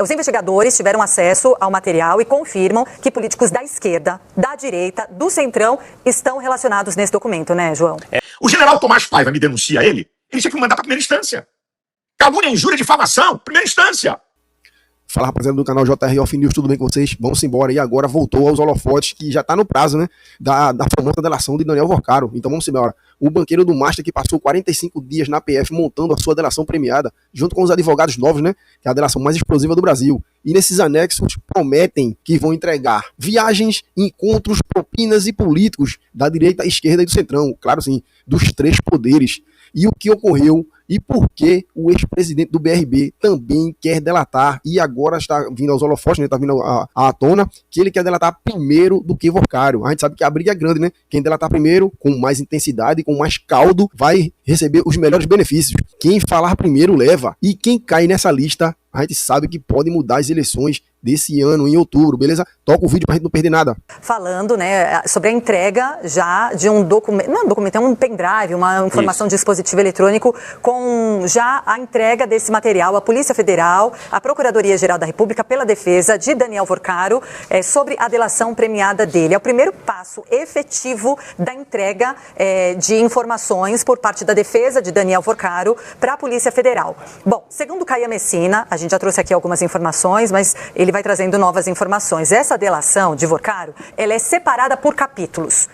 Os investigadores tiveram acesso ao material e confirmam que políticos da esquerda, da direita, do centrão estão relacionados nesse documento, né, João? O general Tomás Paiva me denuncia ele tinha que me mandar para primeira instância. Calúnia, injúria, difamação, primeira instância. Fala, rapaziada do canal JR Off News, tudo bem com vocês? Vamos embora. E agora voltou aos holofotes, que já tá no prazo, né? Da famosa delação de Daniel Vorcaro. Então vamos embora. O banqueiro do Master, que passou 45 dias na PF montando a sua delação premiada, junto com os advogados novos, né? Que é a delação mais explosiva do Brasil. E nesses anexos prometem que vão entregar viagens, encontros, propinas e políticos da direita, esquerda e do centrão. Claro, sim, dos três poderes. E o que ocorreu e por que o ex-presidente do BRB também quer delatar, e agora está vindo aos holofotes, né, está vindo à tona, que ele quer delatar primeiro do que Vorcaro. A gente sabe que a briga é grande, né? Quem delatar primeiro, com mais intensidade, com mais caldo, vai receber os melhores benefícios. Quem falar primeiro leva. E quem cai nessa lista, a gente sabe que pode mudar as eleições desse ano, em outubro, beleza? Toca o vídeo pra gente não perder nada. Falando, né, sobre a entrega já de um documento, não é um documento, é um pendrive, uma informação de dispositivo eletrônico com já a entrega desse material à Polícia Federal, à Procuradoria-Geral da República, pela defesa de Daniel Vorcaro, sobre a delação premiada dele. É o primeiro passo efetivo da entrega de informações por parte da defesa de Daniel Vorcaro para a Polícia Federal. Bom, segundo Caia Messina, a gente já trouxe aqui algumas informações, mas ele vai trazendo novas informações. Essa delação de Vorcaro, ela é separada por capítulos.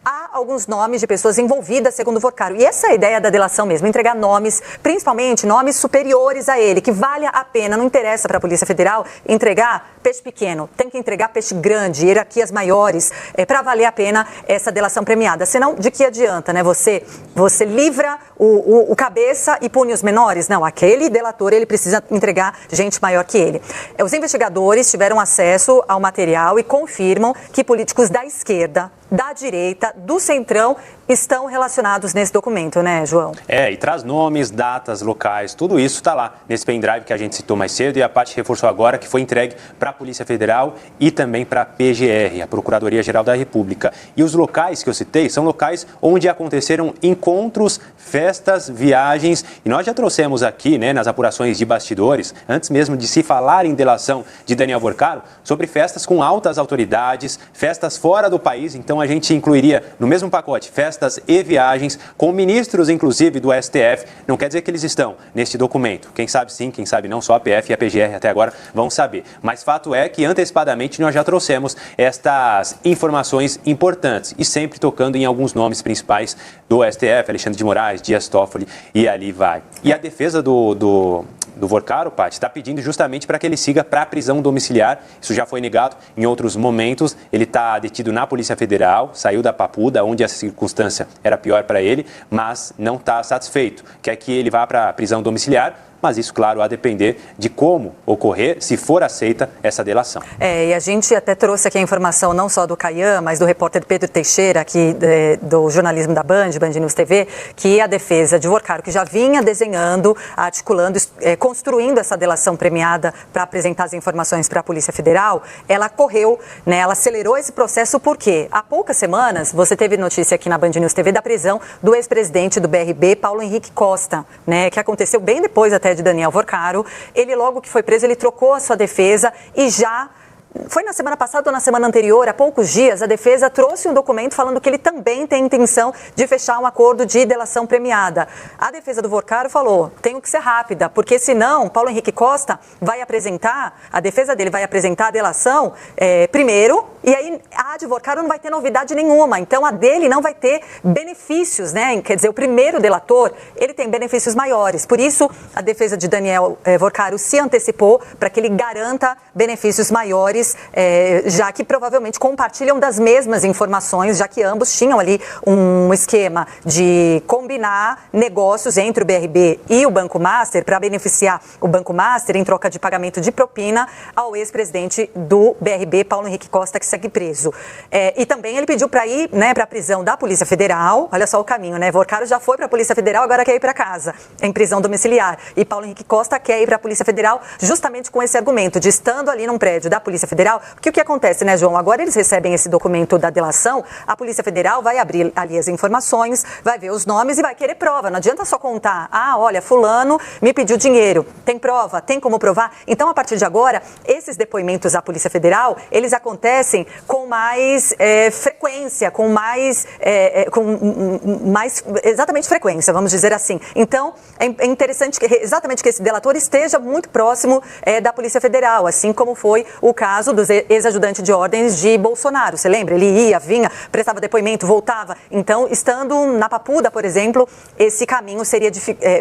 Há alguns nomes de pessoas envolvidas, segundo Vorcaro. E essa é a ideia da delação mesmo, entregar nomes, principalmente nomes superiores a ele, que vale a pena, não interessa para a Polícia Federal entregar peixe pequeno, tem que entregar peixe grande, hierarquias maiores, para valer a pena essa delação premiada. Senão, de que adianta, né? Você livra o cabeça e pune os menores? Não, aquele delator, ele precisa entregar gente maior que ele. Os investigadores tiveram acesso ao material e confirmam que políticos da esquerda, da direita, do centrão, estão relacionados nesse documento, né, João? E traz nomes, datas, locais, tudo isso está lá nesse pendrive que a gente citou mais cedo, e a Paty reforçou agora que foi entregue para a Polícia Federal e também para a PGR, a Procuradoria-Geral da República. E os locais que eu citei são locais onde aconteceram encontros, festas, viagens, e nós já trouxemos aqui, né, nas apurações de bastidores, antes mesmo de se falar em delação de Daniel Vorcaro, sobre festas com altas autoridades, festas fora do país. Então a gente incluiria no mesmo pacote festas e viagens com ministros, inclusive, do STF. Não quer dizer que eles estão neste documento. Quem sabe sim, quem sabe não, só a PF e a PGR até agora vão saber. Mas fato é que antecipadamente nós já trouxemos estas informações importantes e sempre tocando em alguns nomes principais do STF, Alexandre de Moraes, Dias Toffoli, e ali vai. E a defesa do Vorcaro, Paty, está pedindo justamente para que ele siga para a prisão domiciliar. Isso já foi negado em outros momentos. Ele está detido na Polícia Federal, saiu da Papuda, onde essa circunstância era pior para ele, mas não está satisfeito. Quer que ele vá para a prisão domiciliar, mas isso, claro, a depender de como ocorrer, se for aceita essa delação. E a gente até trouxe aqui a informação não só do Caian, mas do repórter Pedro Teixeira, aqui do jornalismo da Band News TV, que a defesa de Vorcaro, que já vinha desenhando, articulando, construindo essa delação premiada para apresentar as informações para a Polícia Federal, ela correu, né, ela acelerou esse processo porque há poucas semanas você teve notícia aqui na Band News TV da prisão do ex-presidente do BRB, Paulo Henrique Costa, né, que aconteceu bem depois até de Daniel Vorcaro. Ele, logo que foi preso, ele trocou a sua defesa e já... Foi na semana passada ou na semana anterior, há poucos dias, a defesa trouxe um documento falando que ele também tem intenção de fechar um acordo de delação premiada. A defesa do Vorcaro falou, tenho que ser rápida, porque senão Paulo Henrique Costa vai apresentar, a defesa dele vai apresentar a delação primeiro, e aí a de Vorcaro não vai ter novidade nenhuma, então a dele não vai ter benefícios, né? Quer dizer, o primeiro delator, ele tem benefícios maiores. Por isso, a defesa de Daniel Vorcaro se antecipou para que ele garanta benefícios maiores, já que provavelmente compartilham das mesmas informações, já que ambos tinham ali um esquema de combinar negócios entre o BRB e o Banco Master para beneficiar o Banco Master em troca de pagamento de propina ao ex-presidente do BRB, Paulo Henrique Costa, que segue preso. E também ele pediu para ir, né, para a prisão da Polícia Federal. Olha só o caminho, né? Vorcaro já foi para a Polícia Federal, agora quer ir para casa, em prisão domiciliar. E Paulo Henrique Costa quer ir para a Polícia Federal justamente com esse argumento de, estando ali num prédio da Polícia Federal, porque o que acontece, né, João? Agora eles recebem esse documento da delação, a Polícia Federal vai abrir ali as informações, vai ver os nomes e vai querer prova. Não adianta só contar, olha, fulano me pediu dinheiro. Tem prova? Tem como provar? Então, a partir de agora, esses depoimentos à Polícia Federal, eles acontecem com mais frequência, com mais exatamente frequência, vamos dizer assim. Então, é interessante exatamente que esse delator esteja muito próximo da Polícia Federal, assim como foi o caso dos ex-ajudantes de ordens de Bolsonaro. Você lembra? Ele ia, vinha, prestava depoimento, voltava. Então, estando na Papuda, por exemplo, esse caminho seria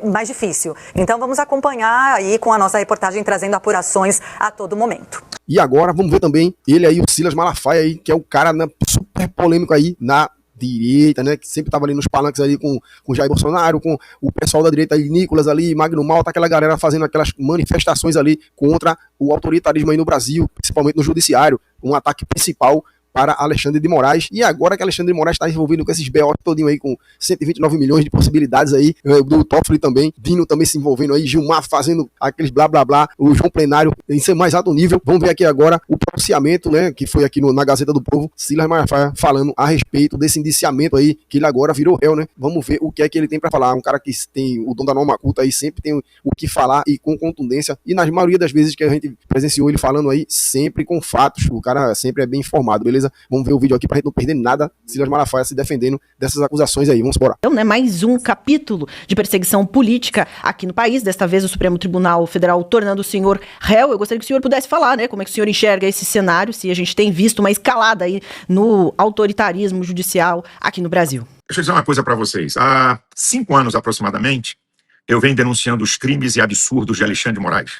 mais difícil. Então, vamos acompanhar aí com a nossa reportagem trazendo apurações a todo momento. E agora vamos ver também ele aí, o Silas Malafaia aí, que é o cara, né, super polêmico aí na direita, né, que sempre tava ali nos palanques ali com Jair Bolsonaro, com o pessoal da direita aí, Nicolas ali, Magno Malta, aquela galera fazendo aquelas manifestações ali contra o autoritarismo aí no Brasil, principalmente no judiciário, um ataque principal para Alexandre de Moraes, e agora que Alexandre de Moraes está envolvido com esses BO todinho aí, com 129 milhões de possibilidades aí, do Toffoli também, Dino também se envolvendo aí, Gilmar fazendo aqueles blá blá blá, o João Plenário em ser mais alto nível. Vamos ver aqui agora o pronunciamento, né, que foi aqui na Gazeta do Povo, Silas Malafaia falando a respeito desse indiciamento aí, que ele agora virou réu, né? Vamos ver o que é que ele tem para falar. Um cara que tem o dom da norma culta aí, sempre tem o que falar e com contundência, e na maioria das vezes que a gente presenciou ele falando aí, sempre com fatos, o cara sempre é bem informado, beleza? Vamos ver o vídeo aqui pra gente não perder nada. Silas Malafaia se defendendo dessas acusações aí. Vamos embora. Então, né, mais um capítulo de perseguição política aqui no país. Desta vez o Supremo Tribunal Federal tornando o senhor réu. Eu gostaria que o senhor pudesse falar, né, como é que o senhor enxerga esse cenário, se a gente tem visto uma escalada aí no autoritarismo judicial aqui no Brasil. Deixa eu dizer uma coisa para vocês. Há 5 anos aproximadamente, eu venho denunciando os crimes e absurdos de Alexandre de Moraes.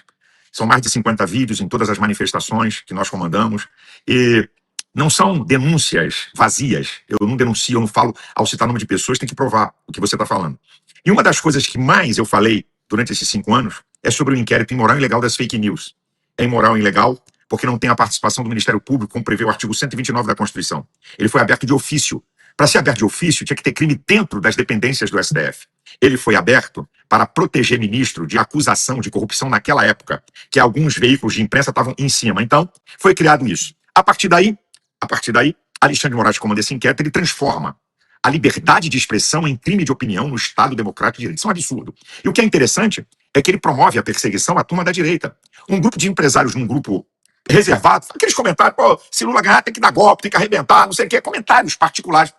São mais de 50 vídeos em todas as manifestações que nós comandamos e não são denúncias vazias. Eu não denuncio, eu não falo ao citar nome de pessoas, tem que provar o que você está falando. E uma das coisas que mais eu falei durante esses 5 anos é sobre o inquérito imoral e ilegal das fake news. É imoral e ilegal porque não tem a participação do Ministério Público, como prevê o artigo 129 da Constituição. Ele foi aberto de ofício. Para ser aberto de ofício, tinha que ter crime dentro das dependências do STF. Ele foi aberto para proteger ministro de acusação de corrupção naquela época, que alguns veículos de imprensa estavam em cima. Então, foi criado isso. A partir daí, Alexandre de Moraes comanda esse inquérito, ele transforma a liberdade de expressão em crime de opinião no Estado Democrático de Direito. Isso é um absurdo. E o que é interessante é que ele promove a perseguição à turma da direita. Um grupo de empresários num grupo reservado, aqueles comentários, se Lula ganhar tem que dar golpe, tem que arrebentar, não sei o que, comentários particulares.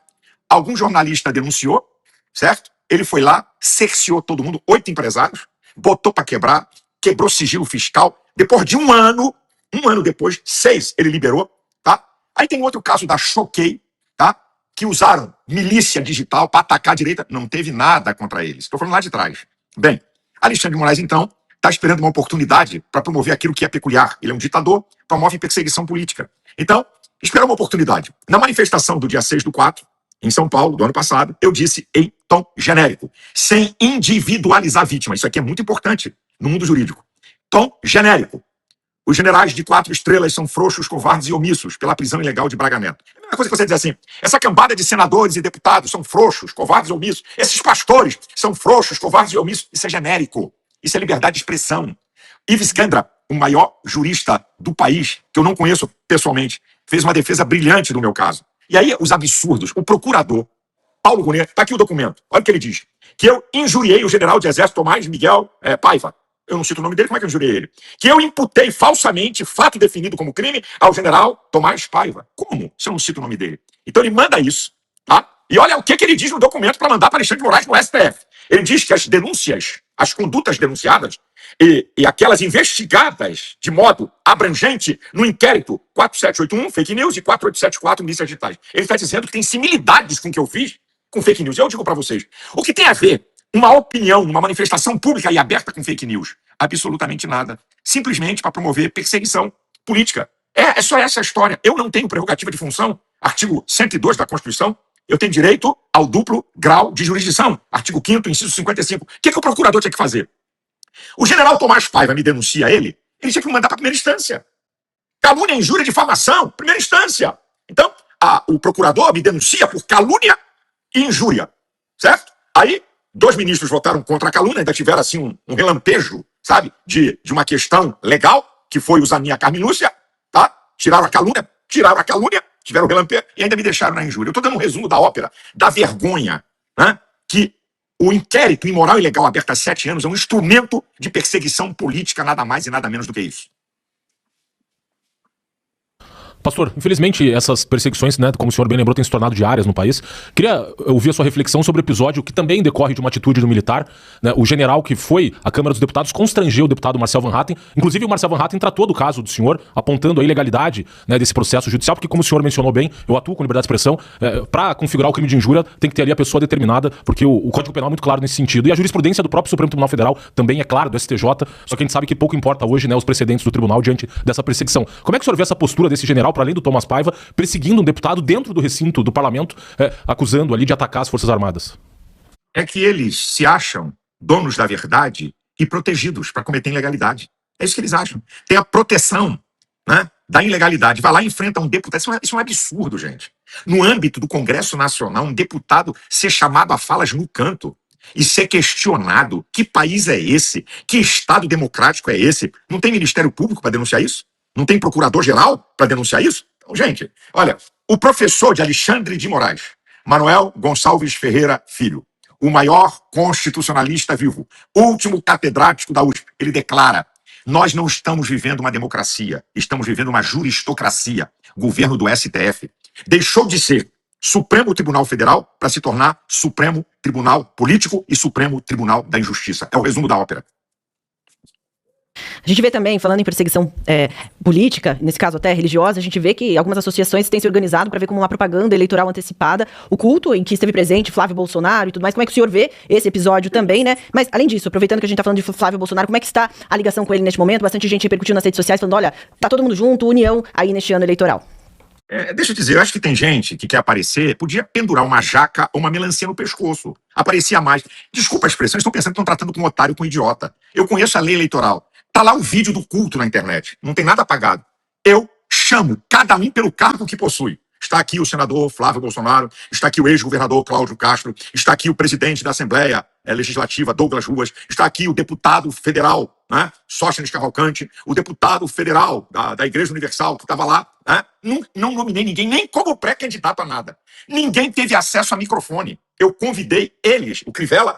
Algum jornalista denunciou, certo? Ele foi lá, cerceou todo mundo, 8 empresários, botou para quebrar, quebrou sigilo fiscal. Depois de um ano depois, 6 ele liberou, tá? Aí tem outro caso da Choquei, tá? Que usaram milícia digital para atacar a direita. Não teve nada contra eles. Estou falando lá de trás. Bem, Alexandre de Moraes, então, está esperando uma oportunidade para promover aquilo que é peculiar. Ele é um ditador, promove perseguição política. Então, espera uma oportunidade. Na manifestação do dia 6/4, em São Paulo, do ano passado, eu disse em tom genérico, sem individualizar a vítima. Isso aqui é muito importante no mundo jurídico. Tom genérico. Os generais de 4 estrelas são frouxos, covardes e omissos pela prisão ilegal de Braga Neto. É a mesma coisa que você dizer assim, essa cambada de senadores e deputados são frouxos, covardes e omissos. Esses pastores são frouxos, covardes e omissos. Isso é genérico. Isso é liberdade de expressão. Ives Gandra, o maior jurista do país, que eu não conheço pessoalmente, fez uma defesa brilhante no meu caso. E aí, os absurdos. O procurador, Paulo Gonet, está aqui o documento. Olha o que ele diz. Que eu injuriei o general de exército Tomás Miguel Paiva. Eu não cito o nome dele, como é que eu injuriei ele? Que eu imputei falsamente fato definido como crime ao general Tomás Paiva. Como? Se eu não cito o nome dele. Então ele manda isso, tá? E olha o que ele diz no documento para mandar para Alexandre de Moraes no STF. Ele diz que as denúncias, as condutas denunciadas e aquelas investigadas de modo abrangente no inquérito 4781, fake news, e 4874, milícias digitais. Ele está dizendo que tem similitudes com o que eu fiz com fake news. Eu digo para vocês, o que tem a ver uma opinião, uma manifestação pública e aberta com fake news? Absolutamente nada. Simplesmente para promover perseguição política. É só essa a história. Eu não tenho prerrogativa de função. Artigo 102 da Constituição. Eu tenho direito ao duplo grau de jurisdição. Artigo 5º, inciso 55. O que o procurador tinha que fazer? O general Tomás Paiva me denuncia ele tinha que me mandar para a primeira instância. Calúnia, injúria, difamação, primeira instância. Então, o procurador me denuncia por calúnia e injúria. Certo? Aí, 2 ministros votaram contra a calúnia, ainda tiveram assim um relampejo, sabe, de uma questão legal, que foi o Zanin e a Carmen Lúcia, tá? tiraram a calúnia, tiveram o relampeio e ainda me deixaram na injúria. Eu estou dando um resumo da ópera, da vergonha, né, que o inquérito imoral e ilegal aberto há 7 anos é um instrumento de perseguição política, nada mais e nada menos do que isso. Pastor, infelizmente essas perseguições, né, como o senhor bem lembrou, têm se tornado diárias no país. Queria ouvir a sua reflexão sobre o episódio que também decorre de uma atitude do militar, né, o general que foi à Câmara dos Deputados constrangeu o deputado Marcel Van Hatten. Inclusive o Marcel Van Hatten tratou do caso do senhor, apontando a ilegalidade, né, desse processo judicial, porque como o senhor mencionou bem, eu atuo com liberdade de expressão, para configurar o crime de injúria tem que ter ali a pessoa determinada, porque o Código Penal é muito claro nesse sentido. E a jurisprudência do próprio Supremo Tribunal Federal também é claro, do STJ, só que a gente sabe que pouco importa hoje, né, os precedentes do tribunal diante dessa perseguição. Como é que o senhor vê essa postura desse general, para além do Thomas Paiva, perseguindo um deputado dentro do recinto do parlamento, acusando ali de atacar as Forças Armadas? É que eles se acham donos da verdade e protegidos para cometer ilegalidade. É isso que eles acham. Tem a proteção, né, da ilegalidade. Vai lá e enfrenta um deputado. Isso é um absurdo, gente. No âmbito do Congresso Nacional, um deputado ser chamado a falas no canto e ser questionado. Que país é esse? Que Estado democrático é esse? Não tem Ministério Público para denunciar isso? Não tem Procurador-Geral para denunciar isso? Gente, olha, o professor de Alexandre de Moraes, Manuel Gonçalves Ferreira Filho, o maior constitucionalista vivo, último catedrático da USP, ele declara: nós não estamos vivendo uma democracia, estamos vivendo uma juristocracia. Governo do STF deixou de ser Supremo Tribunal Federal para se tornar Supremo Tribunal Político e Supremo Tribunal da Injustiça. É o resumo da ópera. A gente vê também, falando em perseguição política, nesse caso até religiosa, a gente vê que algumas associações têm se organizado para ver como uma propaganda eleitoral antecipada o culto em que esteve presente Flávio Bolsonaro e tudo mais. Como é que o senhor vê esse episódio também, né? Mas, além disso, aproveitando que a gente está falando de Flávio Bolsonaro, como é que está a ligação com ele neste momento? Bastante gente repercutindo nas redes sociais, falando, olha, tá todo mundo junto, união aí neste ano eleitoral. Deixa eu dizer, eu acho que tem gente que quer aparecer, podia pendurar uma jaca ou uma melancia no pescoço. Aparecia mais. Desculpa a expressão, estão pensando que estão tratando com um otário, com um idiota. Eu conheço a lei eleitoral. Tá lá o vídeo do culto na internet. Não tem nada apagado. Eu chamo cada um pelo cargo que possui. Está aqui o senador Flávio Bolsonaro, está aqui o ex-governador Cláudio Castro, está aqui o presidente da Assembleia Legislativa, Douglas Ruas, está aqui o deputado federal, né, Sóstenes Cavalcante, o deputado federal da Igreja Universal, que estava lá. Né? Não nominei ninguém, nem como pré-candidato a nada. Ninguém teve acesso a microfone. Eu convidei eles, o Crivella,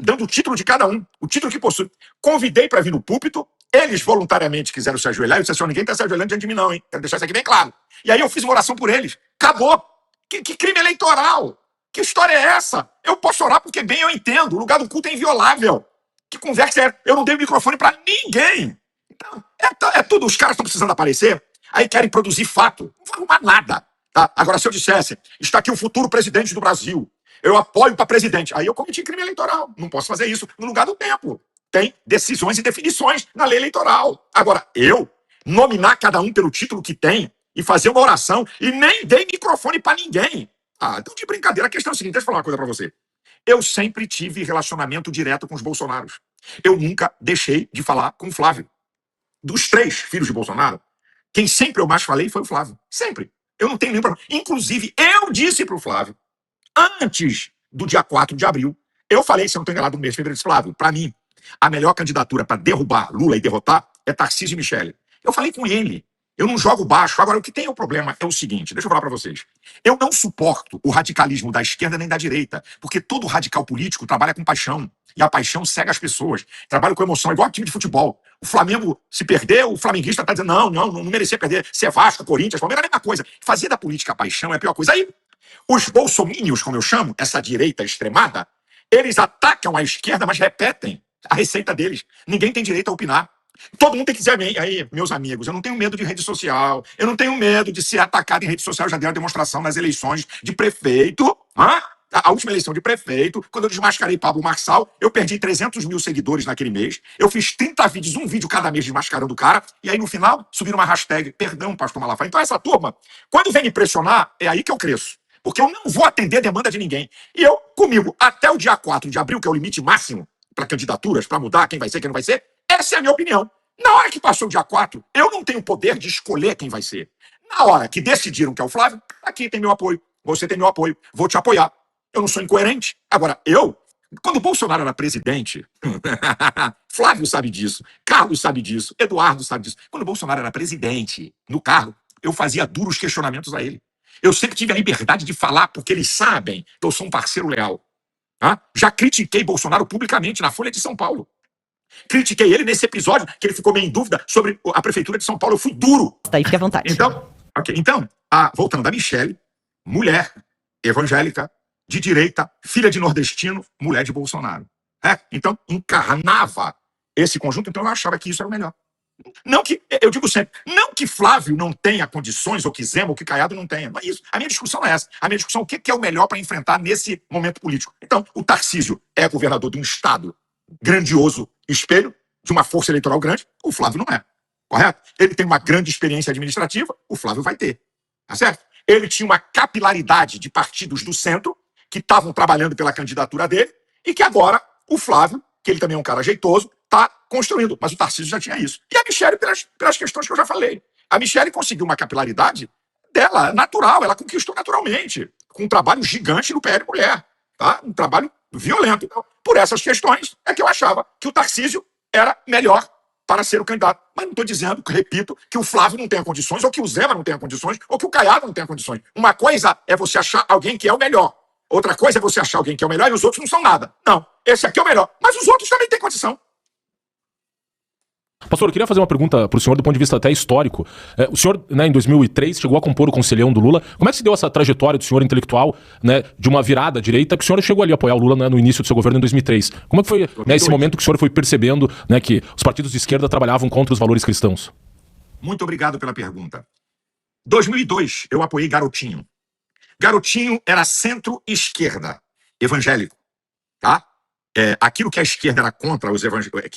dando o título de cada um, o título que possui. Convidei para vir no púlpito, eles voluntariamente quiseram se ajoelhar. Eu disse assim: ninguém está se ajoelhando diante de mim, não, hein? Quero deixar isso aqui bem claro. E aí eu fiz uma oração por eles. Acabou. Que crime eleitoral? Que história é essa? Eu posso orar porque bem eu entendo. O lugar do culto é inviolável. Que conversa é? Eu não dei o microfone para ninguém. Então, é tudo. Os caras estão precisando aparecer, aí querem produzir fato. Não vai arrumar nada. Tá? Agora, se eu dissesse, está aqui o futuro presidente do Brasil, eu apoio para presidente, aí eu cometi crime eleitoral. Não posso fazer isso no lugar do tempo. Tem decisões e definições na lei eleitoral. Agora, eu nominar cada um pelo título que tem e fazer uma oração e nem dei microfone para ninguém. Então de brincadeira. A questão é a seguinte, deixa eu falar uma coisa para você. Eu sempre tive relacionamento direto com os Bolsonaros. Eu nunca deixei de falar com o Flávio. Dos 3 filhos de Bolsonaro, quem sempre eu mais falei foi o Flávio. Sempre. Eu não tenho nenhum problema. Inclusive, eu disse para o Flávio, antes do dia 4 de abril, eu falei, se eu não estou enganado, no mês de fevereiro, Flávio, para mim, a melhor candidatura para derrubar Lula e derrotar é Tarcísio e Michele. Eu falei com ele. Eu não jogo baixo. Agora, o que tem o problema é o seguinte, deixa eu falar para vocês. Eu não suporto o radicalismo da esquerda nem da direita, porque todo radical político trabalha com paixão. E a paixão cega as pessoas. Trabalha com emoção, igual time de futebol. O Flamengo se perder, o flamenguista está dizendo, não merecia perder. Se é Vasco, Corinthians, Palmeiras, é a mesma coisa. Fazer da política a paixão é a pior coisa. Aí, os bolsomínios, como eu chamo, essa direita extremada, eles atacam a esquerda, mas repetem a receita deles. Ninguém tem direito a opinar. Todo mundo tem que dizer, aí, meus amigos, eu não tenho medo de rede social, eu não tenho medo de ser atacado em rede social. Eu já dei uma demonstração nas eleições de prefeito, a última eleição de prefeito, quando eu desmascarei Pablo Marçal, eu perdi 300 mil seguidores naquele mês, eu fiz 30 vídeos, um vídeo cada mês desmascarando o cara, e aí no final subiram uma hashtag, perdão, pastor Malafaia. Então essa turma, quando vem me pressionar, é aí que eu cresço, porque eu não vou atender a demanda de ninguém. E eu, comigo, até o dia 4 de abril, que é o limite máximo para candidaturas, para mudar quem vai ser, quem não vai ser, essa é a minha opinião. Na hora que passou o dia 4, eu não tenho poder de escolher quem vai ser. Na hora que decidiram que é o Flávio, aqui tem meu apoio, você tem meu apoio, vou te apoiar. Eu não sou incoerente. Agora, quando o Bolsonaro era presidente, Flávio sabe disso, Carlos sabe disso, Eduardo sabe disso. Quando o Bolsonaro era presidente, no cargo, eu fazia duros questionamentos a ele. Eu sempre tive a liberdade de falar, porque eles sabem que eu sou um parceiro leal. Tá? Já critiquei Bolsonaro publicamente na Folha de São Paulo. Critiquei ele nesse episódio, que ele ficou meio em dúvida sobre a Prefeitura de São Paulo. Eu fui duro. Daí fique à vontade. Então, voltando a Michele, mulher evangélica, de direita, filha de nordestino, mulher de Bolsonaro. Então, encarnava esse conjunto, então eu achava que isso era o melhor. Não que, eu digo sempre, não que Flávio não tenha condições, ou que Zema, ou que Caiado não tenha. Não é isso. A minha discussão não é essa. A minha discussão é o que é o melhor para enfrentar nesse momento político. Então, o Tarcísio é governador de um estado grandioso, espelho de uma força eleitoral grande, o Flávio não é. Correto? Ele tem uma grande experiência administrativa, o Flávio vai ter. Tá certo? Ele tinha uma capilaridade de partidos do centro que estavam trabalhando pela candidatura dele e que agora o Flávio, que ele também é um cara jeitoso, está construindo. Mas o Tarcísio já tinha isso. E a Michele, pelas questões que eu já falei. A Michele conseguiu uma capilaridade dela, natural, ela conquistou naturalmente, com um trabalho gigante no PL Mulher. Tá? Um trabalho violento. Então, por essas questões, é que eu achava que o Tarcísio era melhor para ser o candidato. Mas não estou dizendo, repito, que o Flávio não tenha condições, ou que o Zema não tenha condições, ou que o Caiado não tenha condições. Uma coisa é você achar alguém que é o melhor. Outra coisa é você achar alguém que é o melhor e os outros não são nada. Não, esse aqui é o melhor. Mas os outros também têm condição. Pastor, eu queria fazer uma pergunta para o senhor do ponto de vista até histórico. O senhor, em 2003, chegou a compor o Conselhão do Lula. Como é que se deu essa trajetória do senhor intelectual, de uma virada à direita, que o senhor chegou ali a apoiar o Lula no início do seu governo em 2003? Como é que foi esse momento que o senhor foi percebendo que os partidos de esquerda trabalhavam contra os valores cristãos? Muito obrigado pela pergunta. 2002, eu apoiei Garotinho. Garotinho era centro-esquerda, evangélico, tá? Aquilo que a esquerda era contra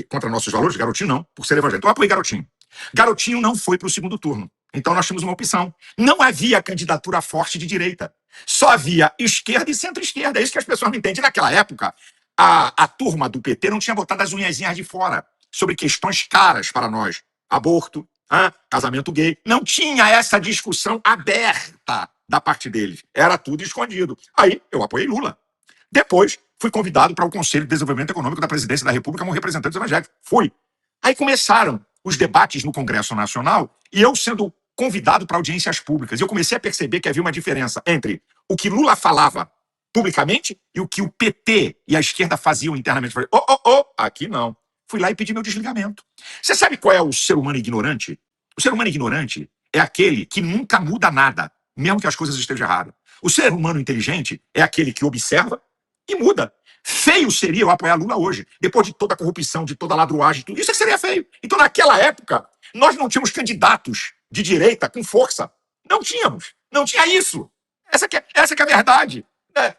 contra nossos valores, Garotinho não, por ser evangélico. Então eu apoiei Garotinho. Garotinho não foi para o segundo turno. Então nós tínhamos uma opção. Não havia candidatura forte de direita. Só havia esquerda e centro-esquerda. É isso que as pessoas não entendem. Naquela época, a turma do PT não tinha botado as unhazinhas de fora sobre questões caras para nós. Aborto, casamento gay. Não tinha essa discussão aberta da parte deles. Era tudo escondido. Aí eu apoiei Lula. Depois, fui convidado para o Conselho de Desenvolvimento Econômico da Presidência da República como representante dos evangélicos. Fui. Aí começaram os debates no Congresso Nacional e eu sendo convidado para audiências públicas. Eu comecei a perceber que havia uma diferença entre o que Lula falava publicamente e o que o PT e a esquerda faziam internamente. Falei, aqui não. Fui lá e pedi meu desligamento. Você sabe qual é o ser humano ignorante? O ser humano ignorante é aquele que nunca muda nada, mesmo que as coisas estejam erradas. O ser humano inteligente é aquele que observa e muda. Feio seria eu apoiar Lula hoje, depois de toda a corrupção, de toda a ladruagem, tudo isso seria feio. Então, naquela época, nós não tínhamos candidatos de direita com força. Não tínhamos. Não tinha isso. Essa que é a verdade.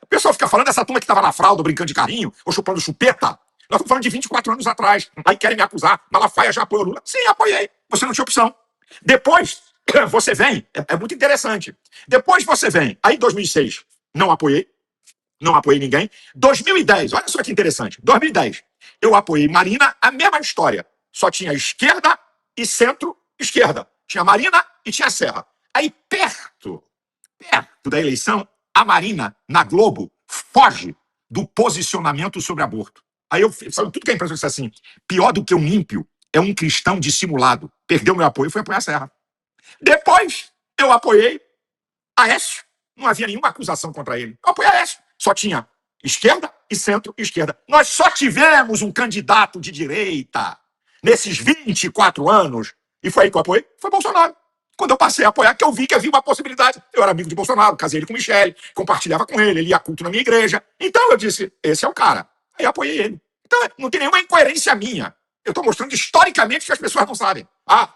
O pessoal fica falando dessa turma que estava na fralda, brincando de carrinho, ou chupando chupeta. Nós estamos falando de 24 anos atrás. Aí querem me acusar. Malafaia já apoiou Lula. Sim, apoiei. Você não tinha opção. Depois, você vem. É muito interessante. Depois você vem. Aí, 2006, não apoiei. Não apoiei ninguém. 2010, olha só que interessante. 2010, eu apoiei Marina, a mesma história. Só tinha esquerda e centro-esquerda. Tinha Marina e tinha Serra. Aí, perto da eleição, a Marina, na Globo, foge do posicionamento sobre aborto. Aí eu falo tudo que a imprensa disse assim, pior do que um ímpio é um cristão dissimulado. Perdeu meu apoio e foi apoiar a Serra. Depois, eu apoiei Aécio. Não havia nenhuma acusação contra ele. Eu apoiei Aécio. Só tinha esquerda e centro-esquerda. Nós só tivemos um candidato de direita nesses 24 anos. E foi aí que eu apoiei? Foi Bolsonaro. Quando eu passei a apoiar, que eu vi que havia uma possibilidade. Eu era amigo de Bolsonaro, casei ele com Michele, compartilhava com ele ia culto na minha igreja. Então eu disse, esse é o cara. Aí eu apoiei ele. Então não tem nenhuma incoerência minha. Eu estou mostrando historicamente que as pessoas não sabem.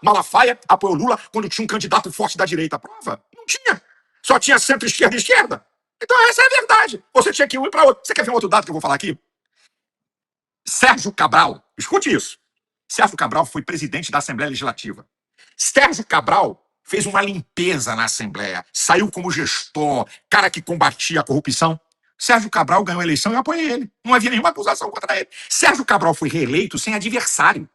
Malafaia apoiou Lula quando tinha um candidato forte da direita. Prova? Não tinha. Só tinha centro-esquerda e esquerda. Então essa é a verdade. Você tinha que ir para outro. Você quer ver um outro dado que eu vou falar aqui? Sérgio Cabral, escute isso. Sérgio Cabral foi presidente da Assembleia Legislativa. Sérgio Cabral fez uma limpeza na Assembleia. Saiu como gestor, cara que combatia a corrupção. Sérgio Cabral ganhou a eleição e eu apoiei ele. Não havia nenhuma acusação contra ele. Sérgio Cabral foi reeleito sem adversário.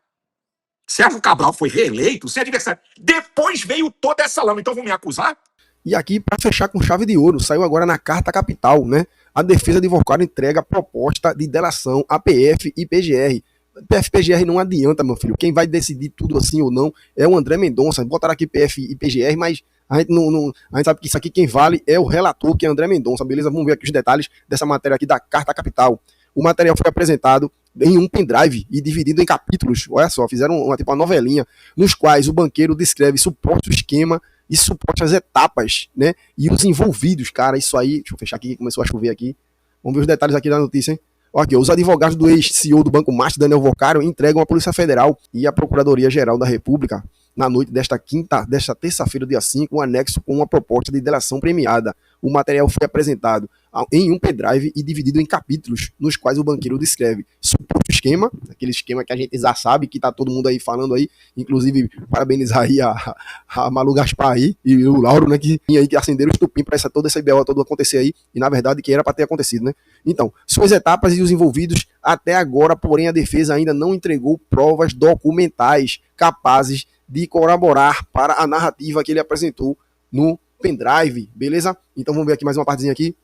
Sérgio Cabral foi reeleito sem adversário. Depois veio toda essa lama. Então vão me acusar? E aqui, para fechar com chave de ouro, saiu agora na Carta Capital, né? A defesa de Volcaro entrega proposta de delação à PF e PGR. PF-PGR não adianta, meu filho. Quem vai decidir tudo assim ou não é o André Mendonça. Botaram aqui PF e PGR, mas a gente a gente sabe que isso aqui quem vale é o relator, que é André Mendonça, beleza? Vamos ver aqui os detalhes dessa matéria aqui da Carta Capital. O material foi apresentado em um pendrive e dividido em capítulos. Olha só, fizeram uma novelinha, nos quais o banqueiro descreve suposto esquema e supostas etapas, né? E os envolvidos, cara, isso aí... Deixa eu fechar aqui, que começou a chover aqui. Vamos ver os detalhes aqui da notícia, hein? Aqui, os advogados do ex-CEO do Banco Master, Daniel Vocaro, entregam à Polícia Federal e à Procuradoria-Geral da República, na noite desta terça-feira, dia 5, um anexo com uma proposta de delação premiada. O material foi apresentado em um pendrive e dividido em capítulos, nos quais o banqueiro descreve suposto esquema, aquele esquema que a gente já sabe, que tá todo mundo aí falando aí, inclusive parabenizar aí a Malu Gaspar aí, e o Lauro, né, que acenderam o estupim para toda essa IBO toda acontecer aí, e na verdade que era para ter acontecido, né? Então, suas etapas e os envolvidos até agora, porém a defesa ainda não entregou provas documentais capazes de corroborar para a narrativa que ele apresentou no pendrive, beleza? Então vamos ver aqui mais uma partezinha aqui.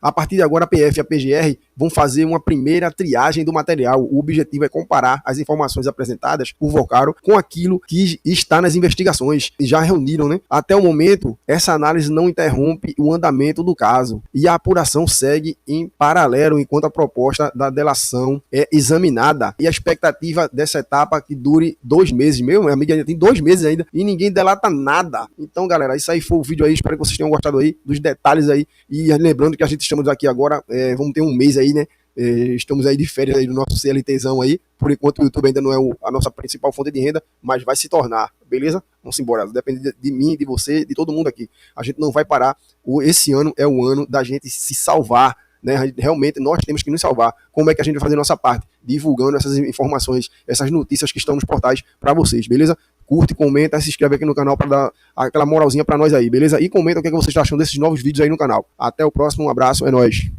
A partir de agora a PF e a PGR vão fazer uma primeira triagem do material. O objetivo é comparar as informações apresentadas por Vocaro com aquilo que está nas investigações. Já reuniram, né? Até o momento, essa análise não interrompe o andamento do caso e a apuração segue em paralelo enquanto a proposta da delação é examinada. E a expectativa dessa etapa que dure 2 meses. Meu amigo, ainda tem 2 meses ainda e ninguém delata nada. Então, galera, isso aí foi o vídeo aí. Espero que vocês tenham gostado aí dos detalhes aí. E lembrando que a gente estamos aqui agora, vamos ter um mês aí, né? Estamos aí de férias aí do nosso CLTzão aí. Por enquanto o YouTube ainda não é a nossa principal fonte de renda, mas vai se tornar, beleza? Vamos embora. Depende de mim, de você, de todo mundo aqui. A gente não vai parar. Esse ano é o ano da gente se salvar, né? Realmente nós temos que nos salvar. Como é que a gente vai fazer a nossa parte? Divulgando essas informações, essas notícias que estão nos portais para vocês, beleza? Curte, comenta, se inscreve aqui no canal para dar aquela moralzinha para nós aí, beleza? E comenta o que você está achando desses novos vídeos aí no canal. Até o próximo, um abraço, é nóis.